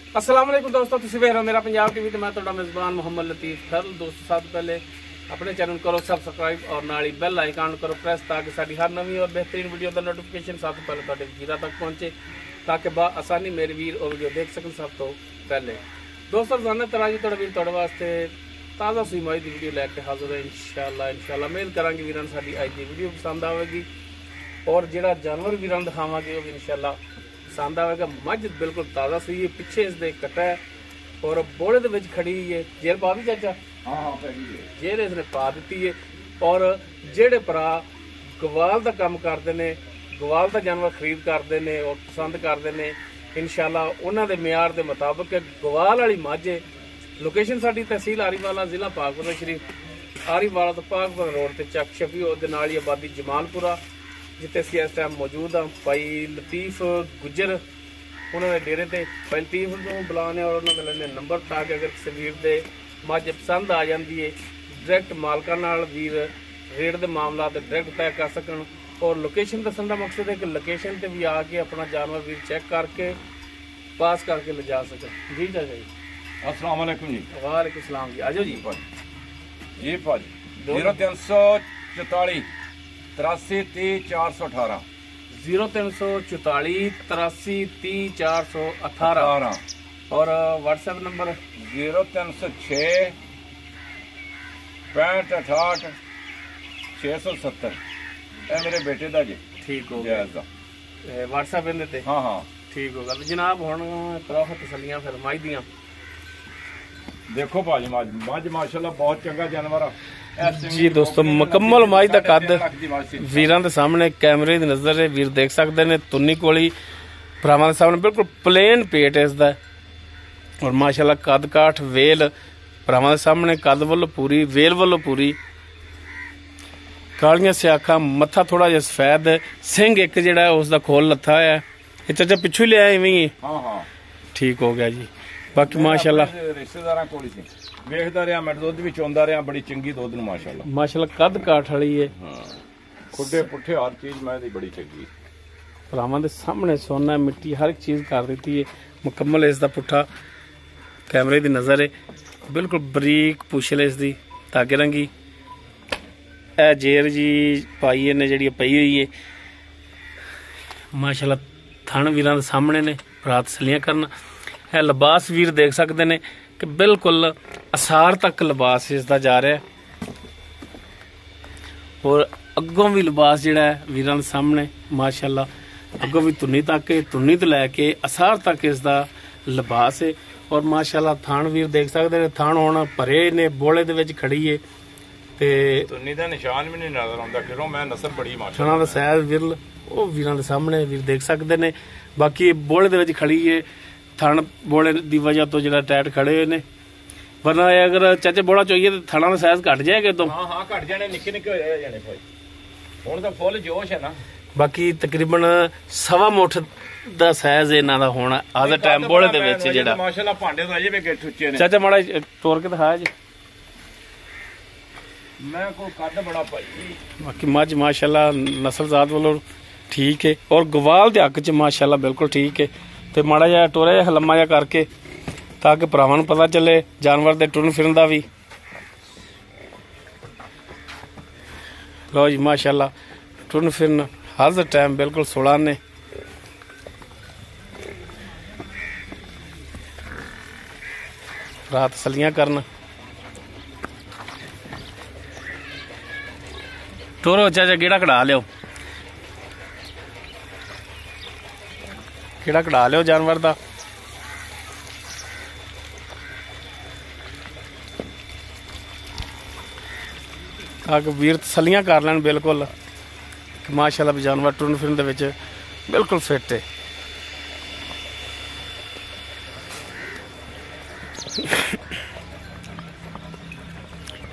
अस्सलाम वालेकुम दोस्तों, तुसीं वेख रहे हो मेरा पंजाब टीवी ते मैं तुहाडा मेज़बान मोहम्मद लतीफ़ खल। दोस्तों सब तो पहले अपने चैनल करो सब्सक्राइब और नाल ही बेल आइकन करो प्रेस ताकि साडी हर नवी और बेहतरीन वीडियो का नोटिफिकेशन सब तो पहले तुहाडे वीरां तक पहुंचे ताकि आसानी मेरे वीर वो वीडियो देख सकन सब तो पहले। दोस्तों रोजाना तरह जी तुहाडा वीर तुहाडे वास्ते ताज़ा सूई मई की वीडियो लैके हाजिर है। इंशाअल्लाह उम्मीद करांगे वीरां साडी अज की वीडियो पसंद आवेगी और जिहड़ा जानवर वीरां दिखावांगे वो भी इंशाअल्लाह पसंद आएगा। मझ बिल्कुल ताज़ा सूई है, पिछे इसके कटा है और बोले दे विच खड़ी हुई है। जेर पा दी चाचा? हाँ जेर इसने पा दी है। और जेड़े भरा गवाल का काम करते हैं, गवाल का जानवर खरीद करते हैं और पसंद करते हैं, इंशाअल्लाह उन्होंने म्यार के मुताबिक गवाल वाली मझ है। लोकेशन साडी तहसील आरीवाला, जिला पाकपुर शरीफ। आरीवाला तो पाकपुर रोड से चक छपी और नाल ही आबादी जमालपुरा जिते असीं इस टाइम मौजूद हाँ। भाई लतीफ गुजर उन्होंने डेरे ते भाई लतीफ को बुलाने और उन्होंने मिलने नंबर ताकि अगर किसी वीर दे मझ पसंद आ जाती है डायरैक्ट मालकां नाल वीर रेट के मामला डायरैक्ट तय कर सकन। और लोकेशन दसन का मकसद है कि लोकेशन पर भी आके अपना जानवर वीर चेक करके पास करके ले जा सकन। जी चाचा जी अस्सलाम वालेकुम जी। वालेकुम सलाम जी। आजो जी जी भाजी 0344 83 30 418 0344 83 30 418 और व्हाट्सएप नंबर 0306 65 68 670। ਇਹ ਮੇਰੇ ਬੇਟੇ ਦਾ ਜੀ। ठीक हो गया व्हाट्सएप इहदे ते? हाँ हाँ ठीक होगा। तो जनाब हुण करो तसल्लियां फिर मझ दियां। देखो भाजी मझ माशाल्लाह बहुत चंगा जानवर आ जी। दोस्तों मुकम्मल मझ का कद वीरां दे सामने कैमरे की नजर है, वीर देख सकते हैं। तुन्नी कोली भरावां दे सामने बिल्कुल प्लेन पेट है इसदा और माशाल्लाह कद काठ वेल भरावां दे सामने कद वल्लों पूरी, वेल वल्लों पूरी। कालियां स्याखा, मत्था थोड़ा जिहा सफेद, सिंह एक जिहड़ा उसदा खोल लत्था है। ये चाचा पिछू लिया इवें ही? हाँ हाँ ठीक हो गया जी। बाकी माशाल्लाह रिश्तेदारां कोल ही वेखदा रहा मैं, दुध भी चोंदा रहा, बड़ी चंगी दुध न माशाल्लाह। माशाल्लाह कद काठ वाली है। खुडे पुठे हर चीज मैं दी बड़ी चंगी। भरावां दे सामने सोना मिट्टी हर एक चीज कर दी है मुकम्मल। इसका पुट्ठा कैमरे की नजर है, बिल्कुल बरीक पुछल इसकी धागे रंगी। ए जेर जी पाई ने जी पई हुई है माशाल्लाह। थन वीरां दे सामने ने रात सलियां करना है। लिबास वीर देख सकते हैं कि बिल्कुल असार तक लिबास इसका जा रहा है और अगों भी लिबास जिहड़ा है वीरां दे सामने माशाल्लाह। अगों भी तुन्नी तक है, तुन्नी तो लैके असार तक इसका लिबास है। और माशाल्लाह थान वीर देख सकते हैं, थान हुण भरे ने बोले दे विच खड़ी है ते तुन्नी दा निशान भी नहीं नजर आउंदा। फिरों मैं नस्ल बड़ी माशाल्लाह। थाना दा सैज विरल वो वीरां दे सामने वीर देख सकते हैं। बाकी बोले दे विच खड़ी है, थन बोले की वजह तो जो टाइट खड़े हुए ने, वरना अगर चाचे बोला चाहिए तो थाना का साइज घट जाएगा। तो हाँ हाँ घट जाने, निक्के निक्के हो जाने भाई। हुण तां फुल जोश है ना। बाकी तकरीबन 1.25 मुठ दा साइज इन्हां दा होना आज टाइम बोले दे विच जेड़ा माशाल्लाह। भांडे तो अजे भी गिट्ठ उच्चे ने। चाचा माड़ा तोड़ के दिखाया जी। मैं को कद बड़ा भाई। बाकी मझ माशाल्लाह नस्ल जात वालों ठीक है और गवाल दे हक च माशाल्लाह बिल्कुल ठीक है। तो माड़ा जिहा टोरा जिहा लम्मा जिहा करके ताकि भरावां नूं पता चले जानवर दे टुरन फिरन दा भी। लो जी माशाल्लाह टुरन फिरन हर टाइम बिल्कुल 16 ने। रात सलियां करन टोरो चाचा गेड़ा कढ़ा लियो, गेड़ा कढ़ा लियो जानवर दा। ताकि वीर तसलियां कर लैन बिल्कुल माशाल्लाह भी जानवर टुरन फिरन दे विच बिल्कुल फिट है।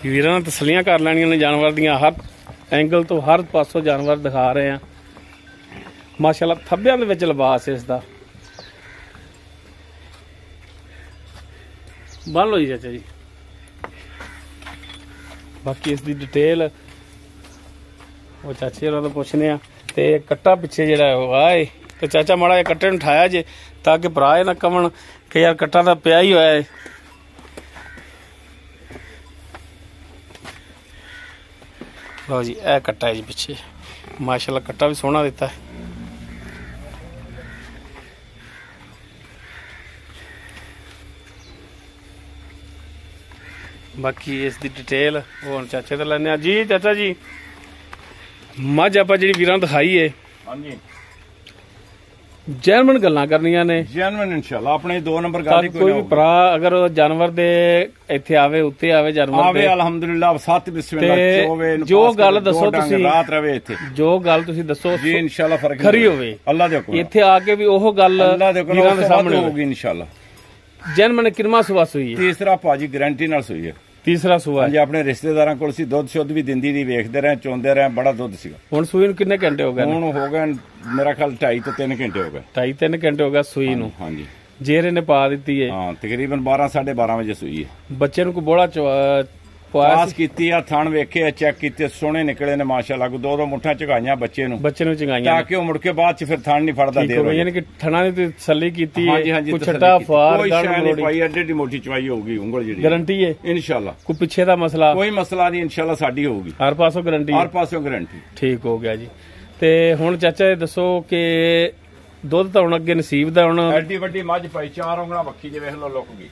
वीरां ने तसलियां कर लैनियां ने जानवर दियां, हर एंगल तो हर पासों जानवर दिखा रहे हैं माशाल्लाह। थब्बियां दे विच लिबास है इसदा। बन लो जी चाचा जी। बाकी इसकी डिटेल वो चाचे होरां तो पुछने आ। ते कट्टा पिछे जेड़ा आए ਤੇ ਚਾਚਾ ਮਾੜਾ ਜਿਹਾ ਕੱਟੇ ਨੂੰ ਉਠਾਇਆ ਜੇ ਤਾਂ ਕਿ ਭਰਾ ਇਹ ਨਾ ਕਵਣ ਕਿ ਯਾਰ ਕੱਟਾ ਤਾਂ ਪਿਆ ਹੀ ਹੋਇਆ ਹੈ। ਲਓ ਜੀ ਇਹ ਕੱਟਾ ਹੈ ਜੀ ਪਿੱਛੇ, ਮਾਸ਼ਾਅੱਲਾ ਕੱਟਾ ਵੀ ਸੋਹਣਾ ਦਿੱਤਾ ਹੈ। ਬਾਕੀ ਇਸ ਦੀ ਡਿਟੇਲ ਉਹ ਹੁਣ ਚਾਚੇ ਤੋਂ ਲੈਣੇ ਆ ਜੀ। ਚਾਚਾ ਜੀ ਮੱਝ ਆਪਾਂ ਜਿਹੜੀ ਵੀਰਾਂ ਨੂੰ ਦਿਖਾਈ ਏ, ਹਾਂਜੀ ਜੈਨੂਇਨ ਗੱਲਾਂ ਕਰਨੀਆਂ ਨੇ, ਜੈਨੂਇਨ ਇਨਸ਼ਾਅੱਲਾ। ਆਪਣੇ 2 ਨੰਬਰ ਤਾਂ ਗੱਲ ਕੋਈ ਵੀ ਭਰਾ ਅਗਰ ਉਹ ਜਾਨਵਰ ਦੇ ਇੱਥੇ ਆਵੇ, ਉੱਤੇ ਆਵੇ ਜਾਨਵਰ ਆਵੇ ਦੇ, ਅਲਹਮਦੁਲਿਲਾ ਸੱਤ ਬਿਸਮਿਲ੍ਲਾ ਤੇ ਚੋਵੇ ਜੋ ਗੱਲ ਦੱਸੋ ਤੁਸੀਂ, ਰਾਤ ਰਵੇ ਇੱਥੇ ਜੋ ਗੱਲ ਤੁਸੀਂ ਦੱਸੋ ਜੀ ਇਨਸ਼ਾਅੱਲਾ ਫਰਕ ਖਰੀ ਹੋਵੇ। ਅੱਲਾ ਦੇ ਹੁਕਮ ਇੱਥੇ ਆ ਕੇ ਵੀ ਉਹ ਗੱਲ ਅੱਲਾ ਦੇ ਹੁਕਮ ਵੀਰਾਂ ਦੇ ਸਾਹਮਣੇ ਹੋਊਗੀ ਇਨਸ਼ਾਅੱਲਾ। ਜੈਨੂਇਨ ਕਿਰਮਾ ਸੁਬਾ ਸੂਈ ਹੈ, ਤੀਸਰਾ ਭਾਜੀ ਗਾਰੰਟੀ ਨਾਲ ਸੂਈ ਹੈ। ਤੀਸਰਾ ਸੂਆ ਹਾਂਜੀ ਆਪਣੇ ਰਿਸ਼ਤੇਦਾਰਾਂ ਕੋਲ ਸੀ, ਦੁੱਧ ਸ਼ੁੱਧ ਵੀ ਦਿੰਦੀ ਦੀ, ਵੇਖਦੇ ਰਹੇ ਚੋਂਦੇ ਰਹੇ, ਬੜਾ ਦੁੱਧ ਸੀਗਾ। ਹੁਣ ਸੂਈ ਨੂੰ ਕਿੰਨੇ ਘੰਟੇ ਹੋ ਗਏ? ਹੁਣ ਹੋ ਗਏ ਮੇਰਾ ਖਿਆਲ 2.5 ਤੋਂ 3 ਘੰਟੇ ਹੋ ਗਏ। 2.5-3 ਘੰਟੇ ਹੋ ਗਏ ਸੂਈ ਨੂੰ। ਹਾਂਜੀ ਜੇਰੇ ਨੇ ਪਾ ਦਿੱਤੀ ਹੈ, ਹਾਂ ਤਕਰੀਬਨ 12-12:30 ਵਜੇ ਸੂਈ ਹੈ। ਬੱਚੇ ਨੂੰ ਕੋਈ ਬੋਲਾ ਪਵਾਇਆ ਪਾਸ ਸੀ? ਕੀਤੀ ਆ, ਥਣ ਵੇਖੇ, ਚੈੱਕ ਕੀਤੇ, ਸੋਹਣੇ ਨਿਕਲੇ ਨੇ ਮਾਸ਼ਾਅੱਲਾ। 2 ਮੁੱਠਾਂ ਝਗਾਈਆਂ ਬੱਚੇ ਨੂੰ ਬੱਚੇ ਨੂੰ ਚੰਗਾਈਆਂ ਤਾਂ ਕਿ ਉਹ ਮੁੜ ਕੇ ਬਾਅਦ ਚ ਫਿਰ ਥਣ ਨਹੀਂ ਫੜਦਾ ਠੀਕ ਦੇਰ ਹੋ ਗਈ, ਹੋਈ। ਯਾਨੀ ਕਿ ਥਣਾ ਦੀ ਤੇ ਤਸੱਲੀ ਕੀਤੀ ਹਾਂਜੀ ਹੈ, ਹਾਂਜੀ ਕੋਈ ਤਸੱਲੀ ਛੱਟਾ ਕੀਤੀ। ਫਾਰ ਕੋਈ ਗੜ ਸ਼ੈ ਨਹੀਂ ਮਰੋੜੀ ਪਾਈ, ਐਡੀ ਮੋਟੀ ਚਵਾਈ ਹੋਊਗੀ ਉਂਗਲ ਜਿਹੜੀ ਗਾਰੰਟੀ ਹੈ ਇਨਸ਼ਾਅੱਲਾ। ਕੋਈ ਪਿੱਛੇ ਦਾ ਮਸਲਾ ਕੋਈ ਮਸਲਾ ਨਹੀਂ ਇਨਸ਼ਾਅੱਲਾ, ਸਾਡੀ ਹੋਊਗੀ ਹਰ ਪਾਸੋਂ ਗਾਰੰਟੀ ਹਰ ਹੈ। ਪਾਸੋਂ ਗਾਰੰਟੀ। ਠੀਕ ਹੋ ਗਿਆ ਜੀ। ਤੇ ਹੁਣ ਚਾਚਾ ਇਹ ਦੱਸੋ ਕਿ ਦੁੱਧ ਤਾਂ ਹੁਣ ਅੱਗੇ ਨਸੀਬ ਦਾ ਹੁਣ, ਐਡੀ ਵੱਡੀ ਮੱਝ ਪਾਈ 4 ਉਂਗਲਾਂ ਵੱਖੀ ਜੇ ਵੇਖ ਲਓ ਲੁੱਕ ਗਈ।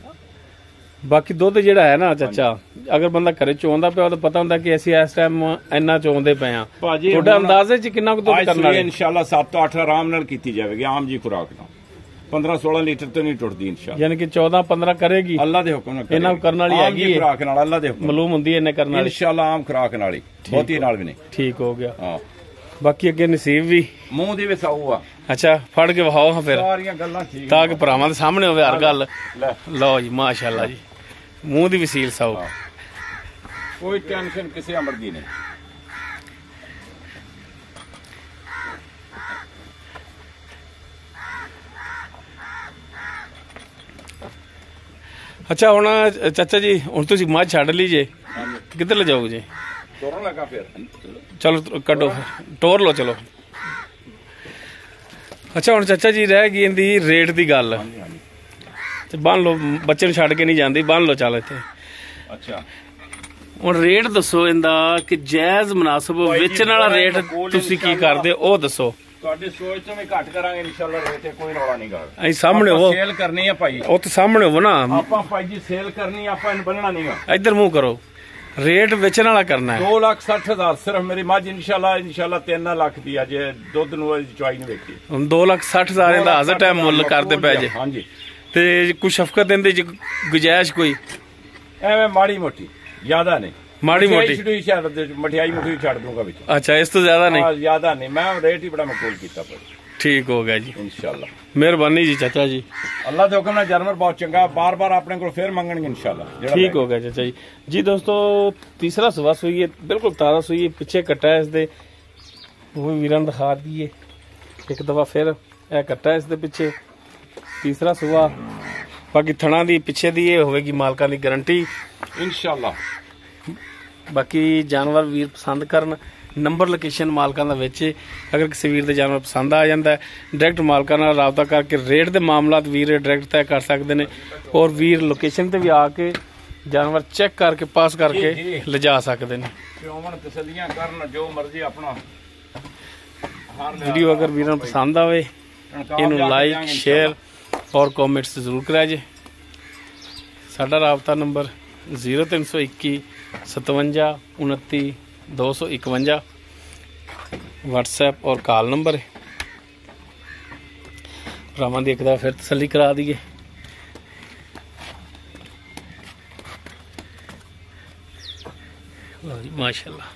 ਬਾਕੀ ਦੁੱਧ ਜਿਹੜਾ ਹੈ ਨਾ ਚਾਚਾ, ਅਗਰ ਬੰਦਾ ਘਰੇ ਚੋਂਦਾ ਪਿਆ ਤਾਂ ਪਤਾ ਹੁੰਦਾ ਕਿ ਅਸੀਂ ਇਸ ਟਾਈਮ ਇੰਨਾ ਚੋਂਦੇ ਪਏ ਆ। ਭਾਜੀ ਤੁਹਾਡਾ ਅੰਦਾਜ਼ੇ ਚ ਕਿੰਨਾ ਕੁ ਦੁੱਧ ਕਰਨਾ ਹੈ? ਇਨਸ਼ਾਅੱਲਾ 7 ਤੋਂ 8 ਆਰਾਮ ਨਾਲ ਕੀਤੀ ਜਾਵੇਗੀ, ਆਮ ਜੀ ਖੁਰਾਕ ਨਾਲ 15-16 ਲੀਟਰ ਤੋਂ ਨਹੀਂ ਟੁੱਟਦੀ ਇਨਸ਼ਾਅੱਲਾ। ਯਾਨੀ ਕਿ 14-15 ਕਰੇਗੀ, ਅੱਲਾ ਦੇ ਹੁਕਮ ਨਾਲ ਇਹਨਾਂ ਕਰਨ ਵਾਲੀ ਹੈਗੀ ਹੈ ਖੁਰਾਕ ਨਾਲ, ਅੱਲਾ ਦੇ ਹੁਕਮ ਮਾਲੂਮ ਹੁੰਦੀ ਹੈ ਇਹਨੇ ਕਰਨ ਵਾਲੀ ਇਨਸ਼ਾਅੱਲਾ, ਆਮ ਖੁਰਾਕ ਨਾਲ ਹੀ, ਬਹੁਤੀ ਨਾਲ ਵੀ ਨਹੀਂ। ਠੀਕ ਹੋ ਗਿਆ। ਹਾਂ ਬਾਕੀ ਅੱਗੇ ਨਸੀਬ ਵੀ ਮੂੰਹ ਦੇ ਵਿੱਚ ਆਊ ਆ, ਅੱਛਾ ਫੜ ਕੇ ਵਹਾਓ ਹਾਂ ਫਿਰ, ਸਾਰੀਆਂ ਗੱਲਾਂ ਠੀਕ ਤਾਂ ਕਿ ਭਰਾਵਾਂ ਦੇ ਸਾਹਮਣੇ ਹੋਵੇ ਹਰ ਗੱਲ। ਲੈ ਲਓ ਜੀ ਮਾਸ਼ਾਅੱਲਾ ਜੀ, ਮੂੰਹ ਦੀ ਵਸੀਲ ਸਾਊ। ਕੋਈ ਟੈਨਸ਼ਨ ਕਿਸੇ ਅਮਰ ਦੀ ਨਹੀਂ। ਅੱਛਾ ਹੁਣ ਚਾਚਾ ਜੀ ਹੁਣ ਤੁਸੀਂ ਮੱਝ ਛੱਡ ਲਈ ਜੇ, ਕਿੱਧਰ ਲੈ ਜਾਓਗੇ ਜੀ? ਤੋਰਨ ਲੱਗਾ ਫਿਰ ਚਲੋ ਕੱਢੋ ਟੋਰ ਲਓ ਚਲੋ। ਅੱਛਾ ਹੁਣ ਚਾਚਾ ਜੀ ਰਹਿ ਗਈ ਇਹਦੀ ਰੇਟ ਦੀ ਗੱਲ, ਤੇ ਬੰਨ ਲਓ, ਬੱਚੇ ਨੂੰ ਛੱਡ ਕੇ ਨਹੀਂ ਜਾਂਦੀ, ਬੰਨ ਲਓ ਚੱਲ ਇੱਥੇ। ਅੱਛਾ ਹੁਣ ਰੇਟ ਦੱਸੋ ਇਹਦਾ ਕਿ ਜਾਇਜ਼ ਮੁਨਾਸਬ ਵੇਚਣ ਵਾਲਾ ਰੇਟ ਤੁਸੀਂ ਕੀ ਕਰਦੇ ਉਹ ਦੱਸੋ। ਤੁਹਾਡੀ ਸੋਚ ਤੋਂ ਵੀ ਘੱਟ ਕਰਾਂਗੇ ਇਨਸ਼ਾਅੱਲਾ, ਰੇਟ ਤੇ ਕੋਈ ਰੌਲਾ ਨਹੀਂ ਗਾ। ਅਸੀਂ ਸਾਹਮਣੇ ਹੋਵੋ, ਸੇਲ ਕਰਨੀ ਆ ਭਾਈ, ਉਹ ਤੇ ਸਾਹਮਣੇ ਹੋਵੋ ਨਾ, ਆਪਾਂ ਭਾਈ ਜੀ ਸੇਲ ਕਰਨੀ, ਆਪਾਂ ਇਹਨੂੰ ਬੰਨਣਾ ਨਹੀਂਗਾ। ਇੱਧਰ ਮੂੰਹ ਕਰੋ, ਰੇਟ ਵੇਚਣ ਵਾਲਾ ਕਰਨਾ ਹੈ। 2,60,000 ਸਿਰਫ ਮੇਰੀ ਮੱਝ ਇਨਸ਼ਾਅੱਲਾ 3 ਲੱਖ ਦੀ ਆ, ਜੇ ਦੁੱਧ ਨੂੰ ਚੁਆਈ ਨੂੰ ਵੇਖੀ। ਹੁਣ 2,60,000 ਦਾ ਹਾਜ਼ਰ ਟਾਈਮ ਮੁੱਲ ਕਰਦੇ ਪਏ ਜੇ, ਹਾਂਜੀ ਤੇ ਕੋਈ ਸ਼ਫਕਤ ਦਿੰਦੇ ਜੀ ਗੁਜਾਇਸ਼ ਕੋਈ ਐਵੇਂ ਮਾੜੀ ਮੋਟੀ, ਜ਼ਿਆਦਾ ਨਹੀਂ, ਮਾੜੀ ਮੋਟੀ ਮਠਿਆਈ ਮੁਠੀ ਛੱਡ ਦੂੰਗਾ ਵਿੱਚ। ਅੱਛਾ ਇਸ ਤੋਂ ਜ਼ਿਆਦਾ ਨਹੀਂ? ਹਾਂ ਜ਼ਿਆਦਾ ਨਹੀਂ, ਮੈਂ ਰੇਟ ਹੀ ਬੜਾ ਮਕਬੂਲ ਕੀਤਾ ਭਾਈ। ਠੀਕ ਹੋ ਗਿਆ ਜੀ, ਇਨਸ਼ਾਅੱਲਾ ਮਿਹਰਬਾਨੀ ਜੀ ਚਾਚਾ ਜੀ। ਅੱਲਾ ਦੇ ਹੁਕਮ ਨਾਲ ਜਾਨਵਰ ਬਹੁਤ ਚੰਗਾ, ਬਾਰ-ਬਾਰ ਆਪਣੇ ਕੋਲ ਫੇਰ ਮੰਗਣਗੇ ਇਨਸ਼ਾਅੱਲਾ। ਠੀਕ ਹੋ ਗਿਆ ਚਾਚਾ ਜੀ। ਜੀ ਦੋਸਤੋ ਤੀਸਰਾ ਸੂਆ ਸੂਈ ਹੈ, ਬਿਲਕੁਲ ਤਾਜ਼ਾ ਸੂਈ ਹੈ, ਪਿੱਛੇ ਕੱਟਾ ਹੈ ਇਸਦੇ, ਉਹ ਵੀ ਵੀਰਾਂ ਨੂੰ ਦਿਖਾ ਦਈਏ ਇੱਕ ਦਫਾ ਫਿਰ। ਇਹ ਕੱਟਾ ਇਸ ਦੇ ਪਿੱਛੇ, ਤੀਸਰਾ ਸੂਆ। ਬਾਕੀ ਥਣਾ ਦੀ ਪਿੱਛੇ ਦੀ ਇਹ ਹੋਵੇਗੀ ਮਾਲਕਾਂ ਦੀ ਗਾਰੰਟੀ ਇਨਸ਼ਾਅੱਲਾ। ਬਾਕੀ ਜਾਨਵਰ ਵੀਰ ਪਸੰਦ ਕਰਨ, ਨੰਬਰ ਲੋਕੇਸ਼ਨ ਮਾਲਕਾਂ ਦਾ ਵਿੱਚ, ਅਗਰ ਕਿਸੇ ਵੀਰ ਦੇ ਜਾਨਵਰ ਪਸੰਦ ਆ ਜਾਂਦਾ ਡਾਇਰੈਕਟ ਮਾਲਕਾਂ ਨਾਲ ਰਾਬਤਾ ਕਰਕੇ ਰੇਟ ਦੇ ਮਾਮਲਾਤ ਵੀਰ ਡਾਇਰੈਕਟ ਤੈਅ ਕਰ ਸਕਦੇ ਨੇ, ਔਰ ਵੀਰ ਲੋਕੇਸ਼ਨ ਤੇ ਵੀ ਆ ਕੇ ਜਾਨਵਰ ਚੈੱਕ ਕਰਕੇ ਪਾਸ ਕਰਕੇ ਲਿਜਾ ਸਕਦੇ ਨੇ। ਪਿਓਮਨ ਤਸੱਲੀਆਂ ਕਰਨ, ਜੋ ਮਰਜ਼ੀ ਆਪਣਾ। ਵੀਡੀਓ ਅਗਰ ਵੀਰਾਂ ਨੂੰ ਪਸੰਦ ਆਵੇ ਇਹਨੂੰ ਲਾਈਕ ਸ਼ੇਅਰ ਔਰ ਕਮੈਂਟਸ ਜ਼ਰੂਰ ਕਰਿਆ ਜੇ। ਸਾਡਾ ਰਾਬਤਾ ਨੰਬਰ 0321 57 29 251 WhatsApp ਔਰ ਕਾਲ ਨੰਬਰ ਹੈ। ਭਰਾਵਾਂ ਦੀ ਇੱਕ ਦਾ ਫਿਰ ਤਸੱਲੀ ਕਰਾ ਦਈਏ। ਮਾਸ਼ਾਅੱਲਾ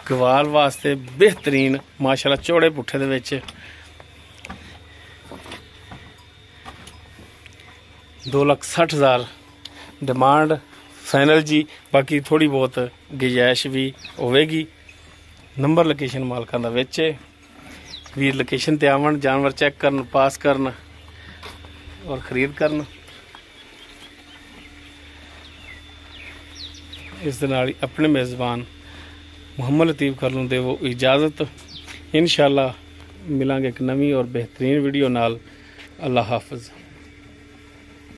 ਗਵਾਲ ਵਾਸਤੇ ਬਿਹਤਰੀਨ, ਮਾਸ਼ਾਅੱਲਾ ਚੌੜੇ ਪੁੱਠੇ ਦੇ ਵਿੱਚ 2,60,000 ਡਿਮਾਂਡ ਫਾਈਨਲ ਜੀ। ਬਾਕੀ ਥੋੜੀ ਬਹੁਤ ਗੁੰਜਾਇਸ਼ ਵੀ ਹੋਵੇਗੀ। ਨੰਬਰ ਲੋਕੇਸ਼ਨ ਮਾਲਕਾਂ ਦਾ ਵਿੱਚ ਹੈ, ਵੀਰ ਲੋਕੇਸ਼ਨ ਤੇ ਆਵਣ, ਜਾਨਵਰ ਚੈੱਕ ਕਰਨ, ਪਾਸ ਕਰਨ ਔਰ ਖਰੀਦ ਕਰਨ। ਇਸ ਦੇ ਨਾਲ ਹੀ ਆਪਣੇ ਮੇਜ਼ਬਾਨ ਮੁਹੰਮਦ ਲਤੀਫ ਖਰਲੂ ਦੇਵੋ ਇਜਾਜ਼ਤ। ਇਨਸ਼ਾਅੱਲਾ ਮਿਲਾਂਗੇ ਇੱਕ ਨਵੀਂ ਔਰ ਬਿਹਤਰੀਨ ਵੀਡੀਓ ਨਾਲ। ਅੱਲਾ ਹਾਫਿਜ਼।